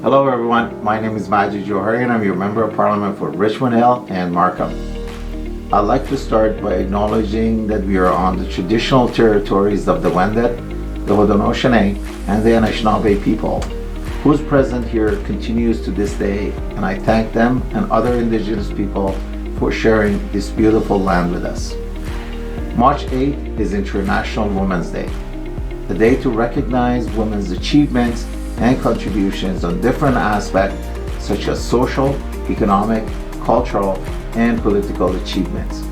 Hello everyone, my name is Majid Jowhari and I'm your Member of Parliament for Richmond Hill and Markham. I'd like to start by acknowledging that we are on the traditional territories of the Wendat, the Haudenosaunee, and the Anishinaabe people, whose presence here continues to this day, and I thank them and other Indigenous people for sharing this beautiful land with us. March 8th is International Women's Day, a day to recognize women's achievements and contributions on different aspects such as social, economic, cultural, and political achievements.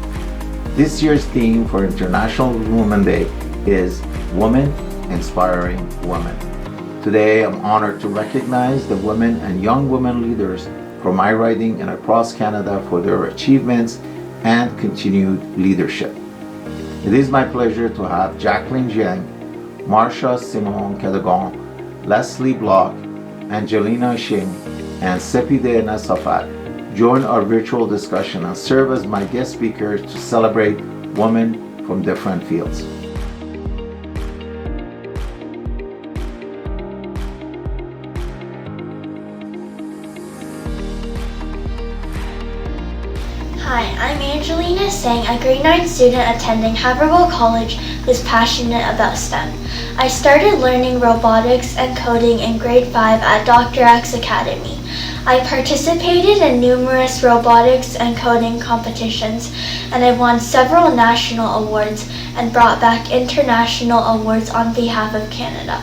This year's theme for International Women's Day is Women Inspiring Women. Today, I'm honored to recognize the women and young women leaders from my riding and across Canada for their achievements and continued leadership. It is my pleasure to have Jacqueline Jiang, Marsha Simon Cadogan, Leslie Block, Angelina Shing, and Sepide Nasafat join our virtual discussion and serve as my guest speakers to celebrate women from different fields. Hi, I'm Angelina Sang, a grade 9 student attending Haverhill College who's passionate about STEM. I started learning robotics and coding in grade 5 at Dr. X Academy. I participated in numerous robotics and coding competitions, and I won several national awards and brought back international awards on behalf of Canada.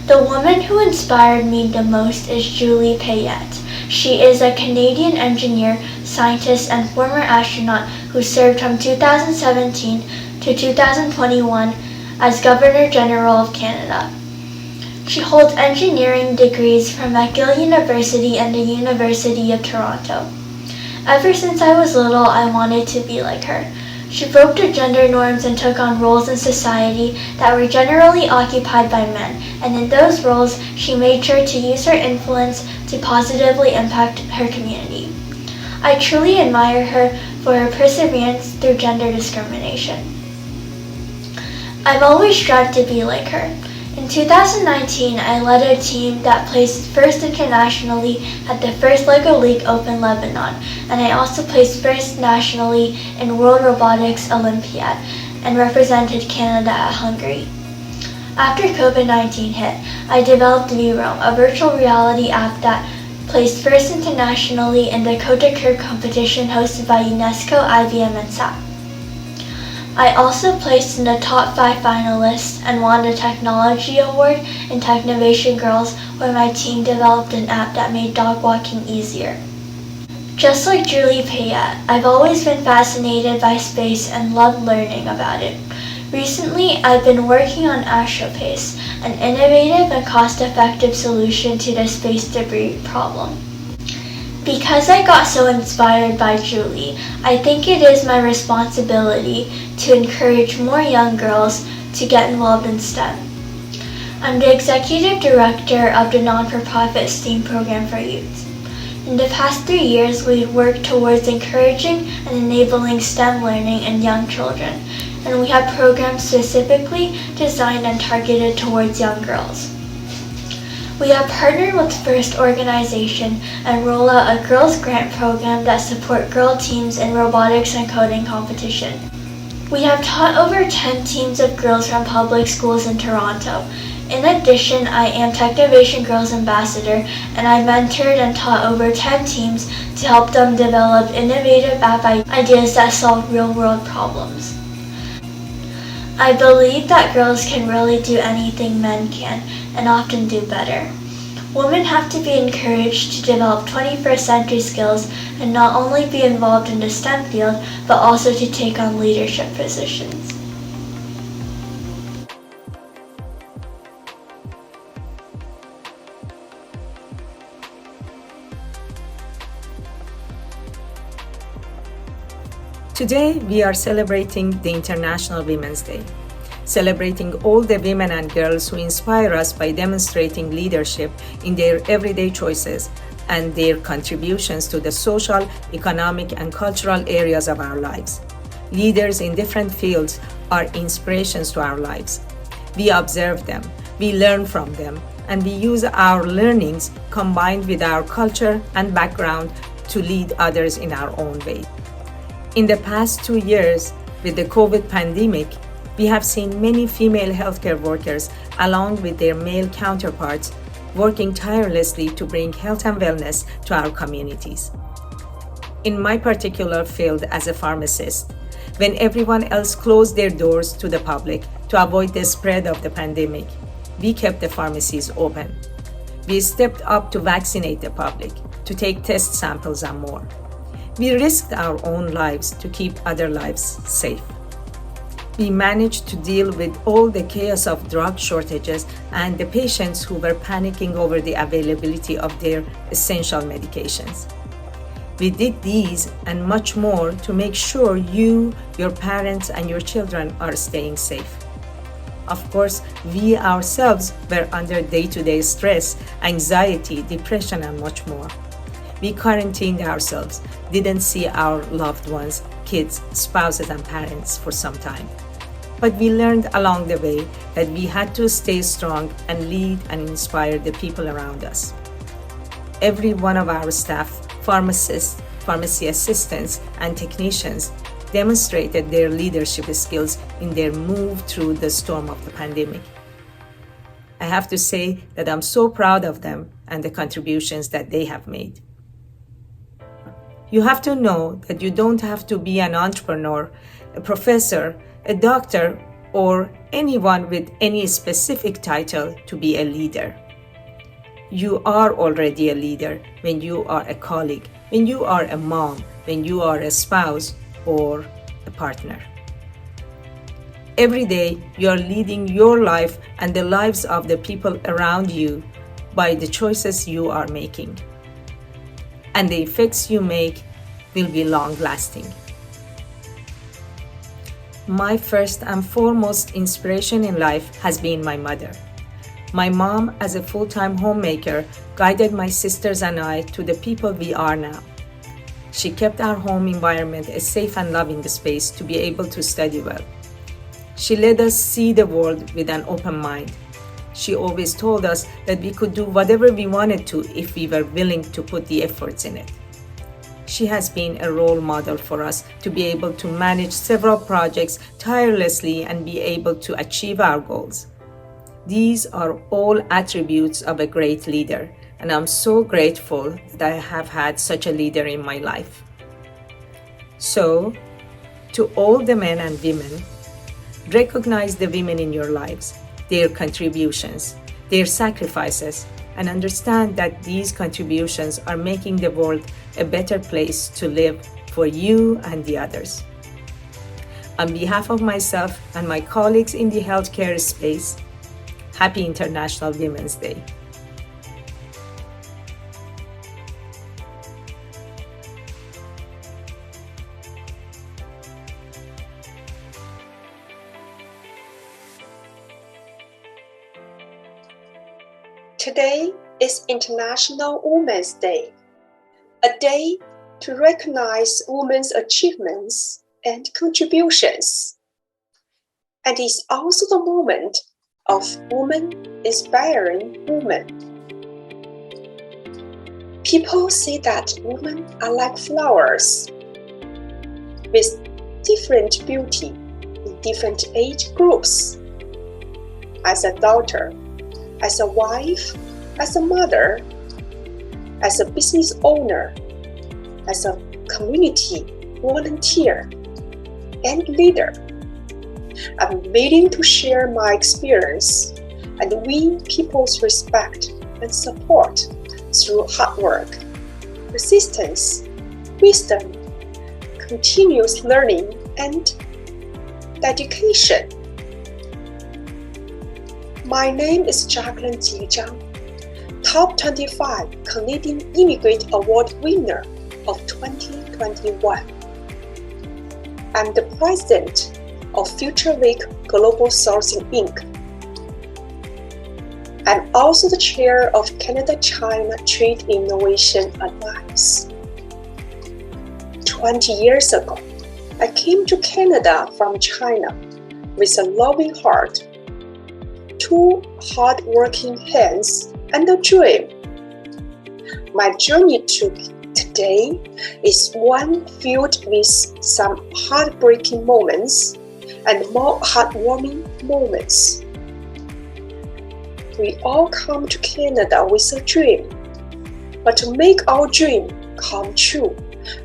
The woman who inspired me the most is Julie Payette. She is a Canadian engineer, scientist, and former astronaut who served from 2017 to 2021 as Governor General of Canada. She holds engineering degrees from McGill University and the University of Toronto. Ever since I was little, I wanted to be like her. She broke the gender norms and took on roles in society that were generally occupied by men, and in those roles, she made sure to use her influence to positively impact her community. I truly admire her for her perseverance through gender discrimination. I've always strived to be like her. In 2019, I led a team that placed first internationally at the first LEGO League Open Lebanon, and I also placed first nationally in World Robotics Olympiad and represented Canada at Hungary. After COVID-19 hit, I developed VROAM, a virtual reality app that placed first internationally in the Côte de Coeur competition hosted by UNESCO, IBM, and SAP. I also placed in the top 5 finalists and won the Technology Award in Technovation Girls, where my team developed an app that made dog walking easier. Just like Julie Payette, I've always been fascinated by space and loved learning about it. Recently, I've been working on AstroPace, an innovative and cost-effective solution to the space debris problem. Because I got so inspired by Julie, I think it is my responsibility to encourage more young girls to get involved in STEM. I'm the executive director of the non-for-profit STEAM program for youth. In the past 3 years, we've worked towards encouraging and enabling STEM learning in young children, and we have programs specifically designed and targeted towards young girls. We have partnered with FIRST organization and roll out a girls grant program that support girl teams in robotics and coding competition. We have taught over 10 teams of girls from public schools in Toronto. In addition, I am Technovation Girls Ambassador, and I mentored and taught over 10 teams to help them develop innovative app ideas that solve real-world problems. I believe that girls can really do anything men can, and often do better. Women have to be encouraged to develop 21st century skills and not only be involved in the STEM field, but also to take on leadership positions. Today, we are celebrating the International Women's Day, celebrating all the women and girls who inspire us by demonstrating leadership in their everyday choices and their contributions to the social, economic, and cultural areas of our lives. Leaders in different fields are inspirations to our lives. We observe them, we learn from them, and we use our learnings combined with our culture and background to lead others in our own way. In the past 2 years, with the COVID pandemic, we have seen many female healthcare workers, along with their male counterparts, working tirelessly to bring health and wellness to our communities. In my particular field as a pharmacist, when everyone else closed their doors to the public to avoid the spread of the pandemic, we kept the pharmacies open. We stepped up to vaccinate the public, to take test samples and more. We risked our own lives to keep other lives safe. We managed to deal with all the chaos of drug shortages and the patients who were panicking over the availability of their essential medications. We did these and much more to make sure you, your parents, and your children are staying safe. Of course, we ourselves were under day-to-day stress, anxiety, depression, and much more. We quarantined ourselves, didn't see our loved ones, kids, spouses, and parents for some time. But we learned along the way that we had to stay strong and lead and inspire the people around us. Every one of our staff, pharmacists, pharmacy assistants, and technicians demonstrated their leadership skills in their move through the storm of the pandemic. I have to say that I'm so proud of them and the contributions that they have made. You have to know that you don't have to be an entrepreneur, a professor, a doctor, or anyone with any specific title to be a leader. You are already a leader when you are a colleague, when you are a mom, when you are a spouse, or a partner. Every day, you are leading your life and the lives of the people around you by the choices you are making. And the effects you make will be long-lasting. My first and foremost inspiration in life has been my mother. My mom, as a full-time homemaker, guided my sisters and I to the people we are now. She kept our home environment a safe and loving space to be able to study well. She let us see the world with an open mind. She always told us that we could do whatever we wanted to if we were willing to put the efforts in it. She has been a role model for us to be able to manage several projects tirelessly and be able to achieve our goals. These are all attributes of a great leader, and I'm so grateful that I have had such a leader in my life. So, to all the men and women, recognize the women in your lives, their contributions, their sacrifices, and understand that these contributions are making the world a better place to live for you and the others. On behalf of myself and my colleagues in the healthcare space, Happy International Women's Day. Today is International Women's Day, a day to recognize women's achievements and contributions. And it's also the moment of women inspiring women. People say that women are like flowers with different beauty in different age groups. As a daughter, as a wife, as a mother, as a business owner, as a community volunteer and leader, I'm willing to share my experience and win people's respect and support through hard work, persistence, wisdom, continuous learning, and dedication. My name is Jacqueline Zhang, Top 25 Canadian Immigrant Award winner of 2021. I'm the president of Future Week Global Sourcing Inc. I'm also the chair of Canada-China Trade Innovation Alliance. 20 years ago, I came to Canada from China with a loving heart to two hard-working hands and a dream. My journey to today is one filled with some heartbreaking moments and more heartwarming moments. We all come to Canada with a dream, but to make our dream come true,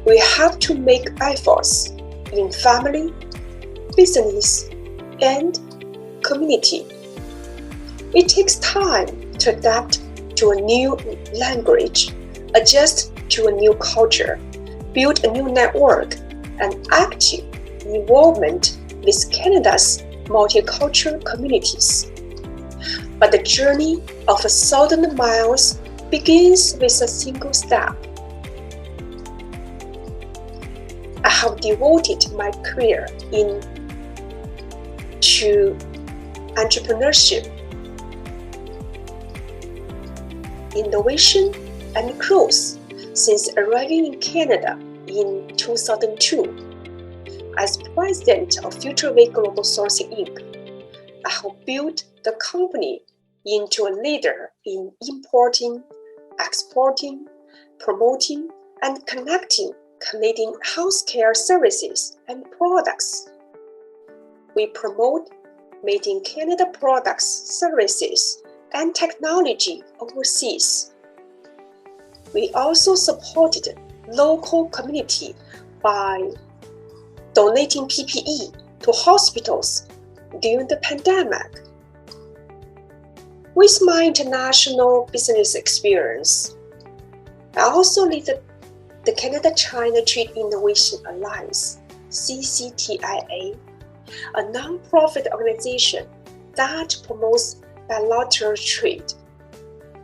we have to make efforts in family, business, and community. It takes time to adapt to a new language, adjust to a new culture, build a new network, and active involvement with Canada's multicultural communities. But the journey of 1,000 miles begins with a single step. I have devoted my career to entrepreneurship, innovation, and growth since arriving in Canada in 2002. As president of FutureWay Global Sourcing Inc., I have built the company into a leader in importing, exporting, promoting, and connecting Canadian healthcare services and products. We promote made in Canada products, services, and technology overseas. We also supported local community by donating PPE to hospitals during the pandemic. With my international business experience, I also lead the Canada-China Trade Innovation Alliance, CCTIA, a non-profit organization that promotes bilateral trade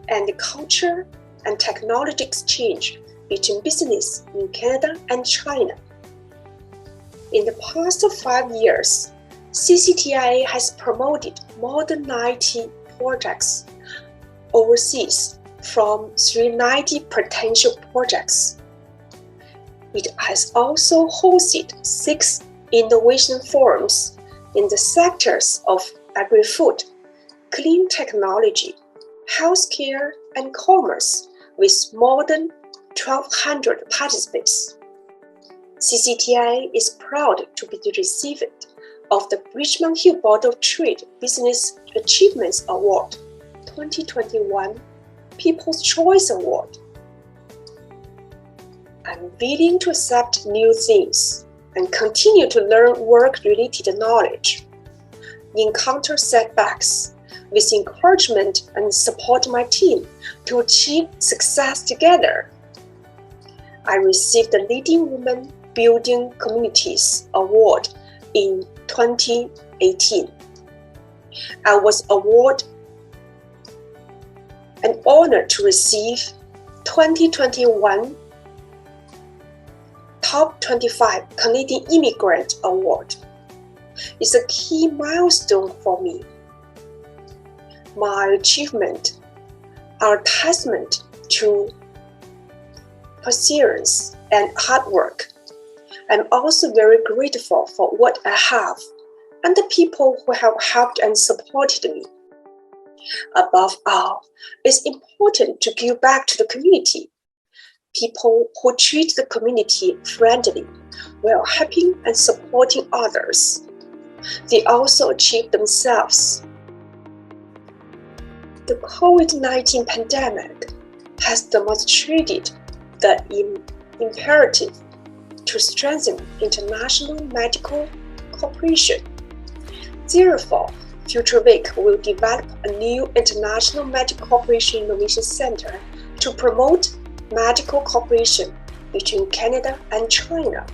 and culture and technology exchange between business in Canada and China. In the past 5 years, CCTIA has promoted more than 90 projects overseas from 390 potential projects. It has also hosted 6 innovation forums in the sectors of agri-food, clean technology, healthcare, and commerce with more than 1,200 participants. CCTIA is proud to be the recipient of the Richmond Hill Board of Trade Business Achievements Award 2021 People's Choice Award. I'm willing to accept new things and continue to learn work-related knowledge, encounter setbacks with encouragement and support my team to achieve success together. I received the Leading Women Building Communities Award in 2018. I was awarded an honor to receive 2021 Top 25 Canadian Immigrant Award. It's a key milestone for me. My achievements are a testament to perseverance and hard work. I'm also very grateful for what I have and the people who have helped and supported me. Above all, it's important to give back to the community. People who treat the community friendly while helping and supporting others. They also achieve themselves. The COVID-19 pandemic has demonstrated the imperative to strengthen international medical cooperation. Therefore, FutureWay will develop a new International Medical Cooperation Innovation Center to promote medical cooperation between Canada and China,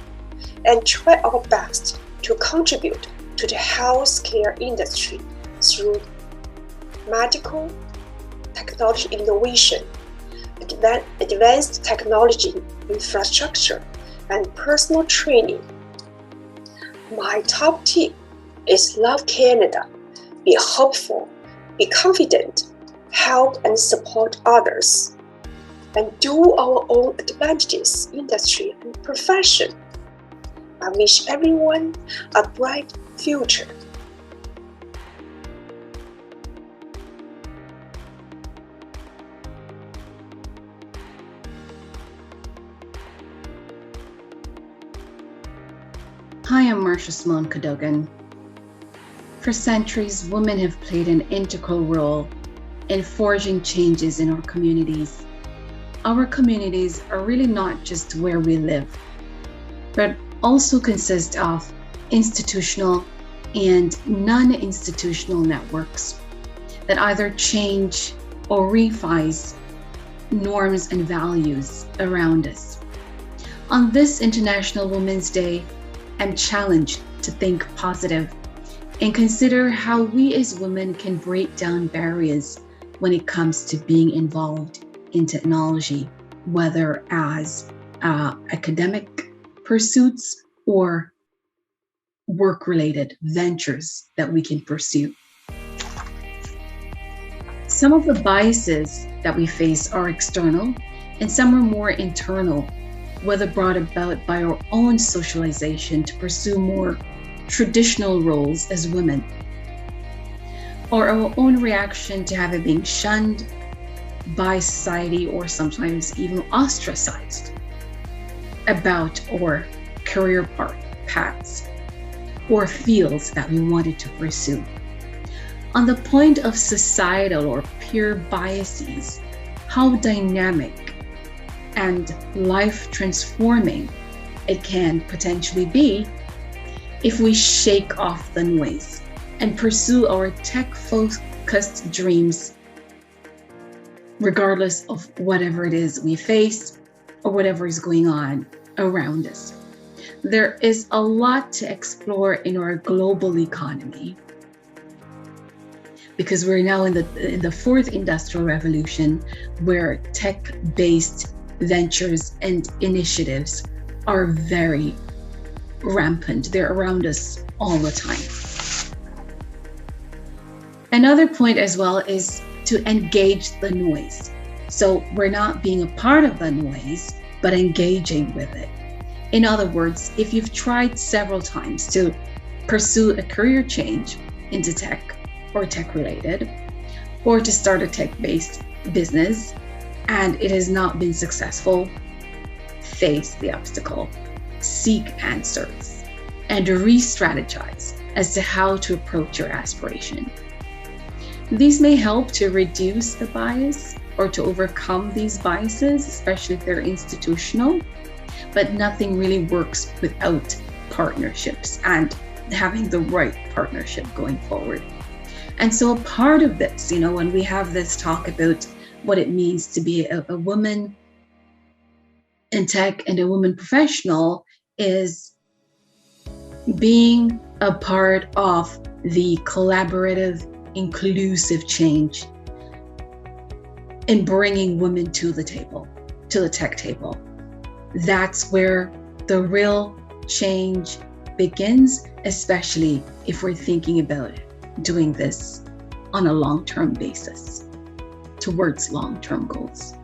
and try our best to contribute to the healthcare industry through medical technology innovation, advanced technology infrastructure, and personal training. My top tip is love Canada, be hopeful, be confident, help and support others, and do our own advantages, industry and profession. I wish everyone a bright future. Hi, I'm Marsha Simone Cadogan. For centuries, women have played an integral role in forging changes in our communities. Our communities are really not just where we live, but also consist of institutional and non-institutional networks that either change or revise norms and values around us. On this International Women's Day, I'm challenged to think positive and consider how we as women can break down barriers when it comes to being involved in technology, whether as academic pursuits or work-related ventures that we can pursue. Some of the biases that we face are external and some are more internal, whether brought about by our own socialization to pursue more traditional roles as women, or our own reaction to having been shunned by society or sometimes even ostracized about our career paths or fields that we wanted to pursue. On the point of societal or peer biases, how dynamic and life-transforming it can potentially be if we shake off the noise and pursue our tech-focused dreams, regardless of whatever it is we face or whatever is going on around us. There is a lot to explore in our global economy because we're now in the fourth industrial revolution, where tech-based ventures and initiatives are very rampant. They're around us all the time. Another point as well is to engage the noise. So we're not being a part of the noise, but engaging with it. In other words, if you've tried several times to pursue a career change into tech or tech-related, or to start a tech-based business, and it has not been successful, face the obstacle, seek answers, and re-strategize as to how to approach your aspiration. These may help to reduce the bias or to overcome these biases, especially if they're institutional, but nothing really works without partnerships and having the right partnership going forward. And so a part of this, when we have this talk about what it means to be a woman in tech and a woman professional, is being a part of the collaborative, inclusive change in bringing women to the table, to the tech table. That's where the real change begins, especially if we're thinking about doing this on a long-term basis towards long-term goals.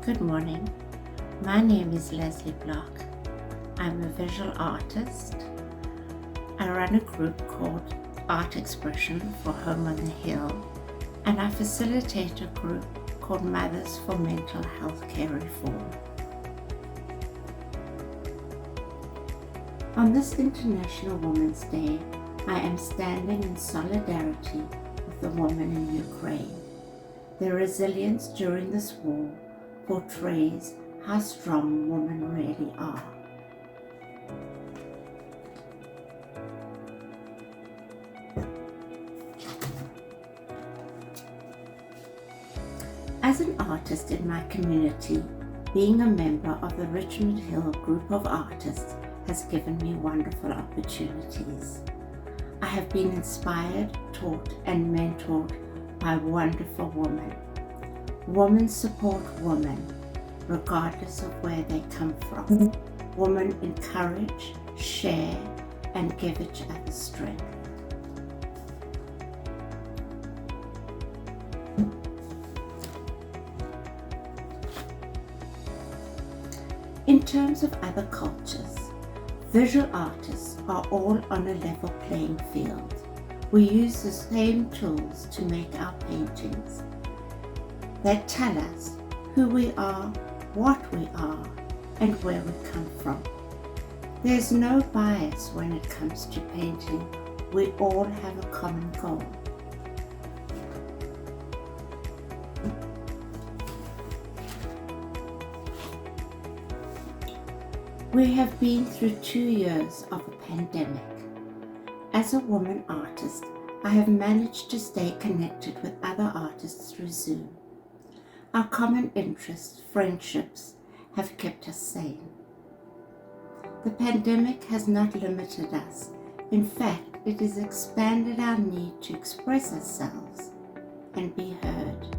Good morning. My name is Leslie Block. I'm a visual artist. I run a group called Art Expression for Home on the Hill, and I facilitate a group called Mothers for Mental Health Care Reform. On this International Women's Day, I am standing in solidarity with the women in Ukraine. Their resilience during this war portrays how strong women really are. As an artist in my community, being a member of the Richmond Hill group of artists has given me wonderful opportunities. I have been inspired, taught, and mentored by wonderful women. Women support women, regardless of where they come from. Women encourage, share, and give each other strength. In terms of other cultures, Visual artists are all on a level playing field. We use the same tools to make our paintings that tell us who we are, what we are, and where we come from. There's no bias when it comes to painting. We all have a common goal. We have been through 2 years of a pandemic. As a woman artist, I have managed to stay connected with other artists through Zoom. Our common interests, friendships, have kept us sane. The pandemic has not limited us. In fact, it has expanded our need to express ourselves and be heard.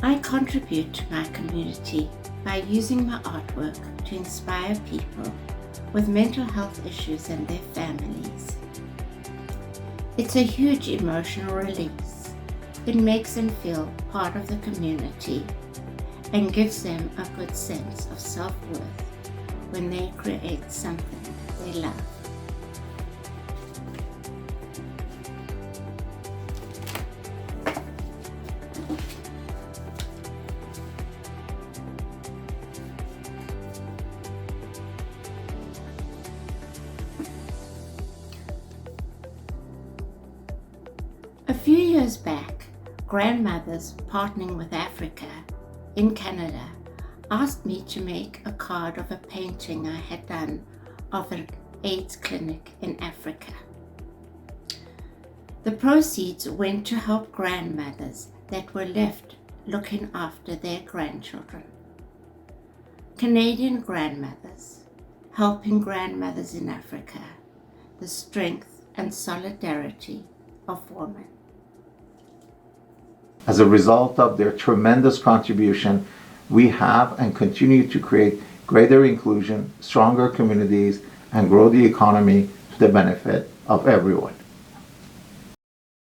I contribute to my community by using my artwork to inspire people with mental health issues and their families. It's a huge emotional release. It makes them feel part of the community and gives them a good sense of self-worth when they create something they love. A few years back, Grandmothers Partnering with Africa in Canada asked me to make a card of a painting I had done of an AIDS clinic in Africa. The proceeds went to help grandmothers that were left looking after their grandchildren. Canadian grandmothers, helping grandmothers in Africa, the strength and solidarity of women. As a result of their tremendous contribution, we have and continue to create greater inclusion, stronger communities, and grow the economy to the benefit of everyone.